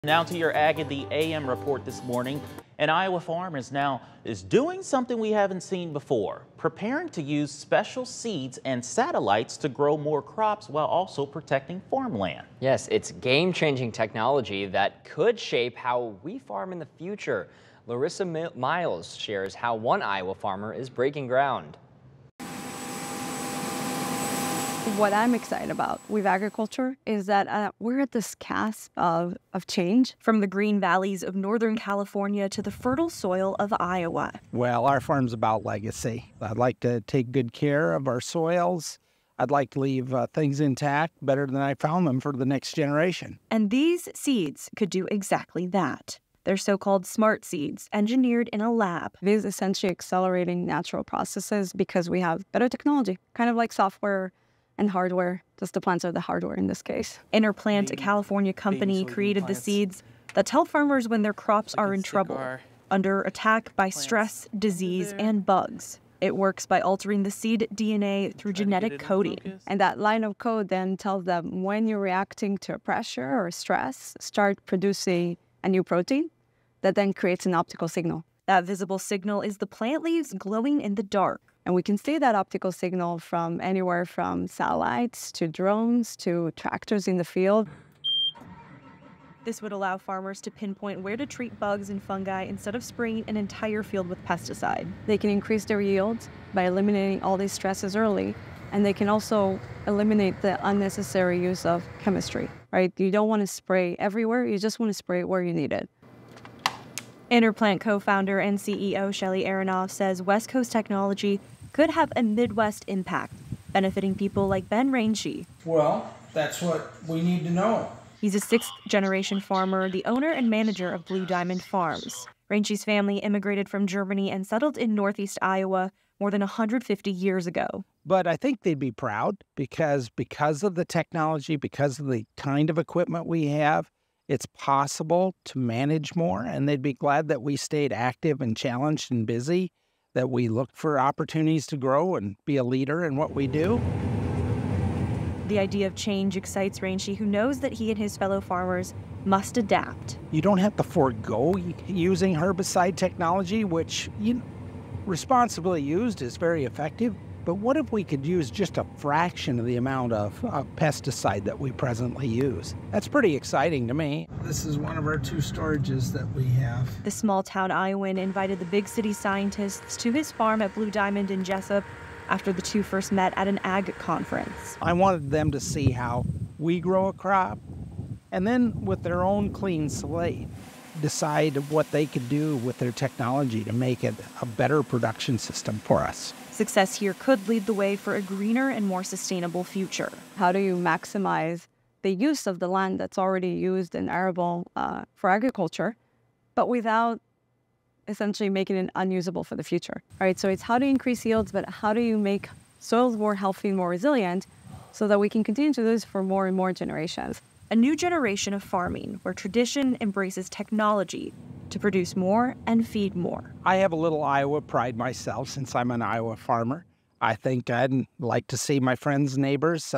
Now to your Ag at the AM report this morning. An Iowa farm is doing something we haven't seen before, preparing to use special seeds and satellites to grow more crops while also protecting farmland. Yes, it's game-changing technology that could shape how we farm in the future. Larissa Miles shares how one Iowa farmer is breaking ground. What I'm excited about with agriculture is that we're at this cusp of change. From the green valleys of Northern California to the fertile soil of Iowa. Well, our farm's about legacy. I'd like to take good care of our soils. I'd like to leave things intact better than I found them for the next generation. And these seeds could do exactly that. They're so-called smart seeds, engineered in a lab. It is essentially accelerating natural processes because we have better technology, kind of like software and hardware. Just the plants are the hardware in this case. Interplant, a California company, created the seeds that tell farmers when their crops are in trouble, under attack by stress, disease, and bugs. It works by altering the seed DNA through genetic coding. And that line of code then tells them when you're reacting to pressure or stress, start producing a new protein that then creates an optical signal. That visible signal is the plant leaves glowing in the dark. And we can see that optical signal from anywhere from satellites to drones to tractors in the field. This would allow farmers to pinpoint where to treat bugs and fungi instead of spraying an entire field with pesticide. They can increase their yields by eliminating all these stresses early, and they can also eliminate the unnecessary use of chemistry, right? You don't want to spray everywhere, you just want to spray where you need it. Interplant co-founder and CEO Shelly Aronoff says West Coast technology could have a Midwest impact, benefiting people like Ben Rainshe. Well, that's what we need to know. He's a sixth-generation farmer, the owner and manager of Blue Diamond Farms. Rainshe's family immigrated from Germany and settled in Northeast Iowa more than 150 years ago. But I think they'd be proud because of the technology, because of the kind of equipment we have, it's possible to manage more, and they'd be glad that we stayed active and challenged and busy, that we looked for opportunities to grow and be a leader in what we do. The idea of change excites Rainshe, who knows that he and his fellow farmers must adapt. You don't have to forego using herbicide technology, which, responsibly used is very effective. But what if we could use just a fraction of the amount of pesticide that we presently use? That's pretty exciting to me. This is one of our 2 storages that we have. The small-town Iowan invited the big city scientists to his farm at Blue Diamond in Jessup after the two first met at an ag conference. I wanted them to see how we grow a crop, and then with their own clean slate, decide what they could do with their technology to make it a better production system for us. Success here could lead the way for a greener and more sustainable future. How do you maximize the use of the land that's already used and arable for agriculture, but without essentially making it unusable for the future? All right, so it's how to increase yields, but how do you make soils more healthy and more resilient so that we can continue to do this for more and more generations? A new generation of farming where tradition embraces technology to produce more and feed more. I have a little Iowa pride myself since I'm an Iowa farmer. I think I'd like to see my friends and neighbors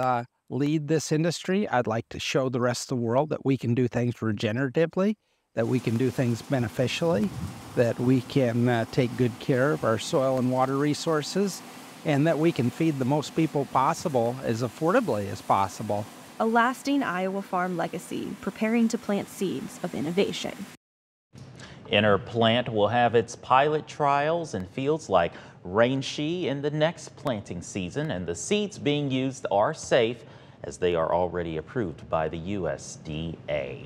lead this industry. I'd like to show the rest of the world that we can do things regeneratively, that we can do things beneficially, that we can take good care of our soil and water resources, and that we can feed the most people possible as affordably as possible. A lasting Iowa farm legacy, preparing to plant seeds of innovation. Interplant will have its pilot trials in fields like Rainshe in the next planting season, and the seeds being used are safe as they are already approved by the USDA.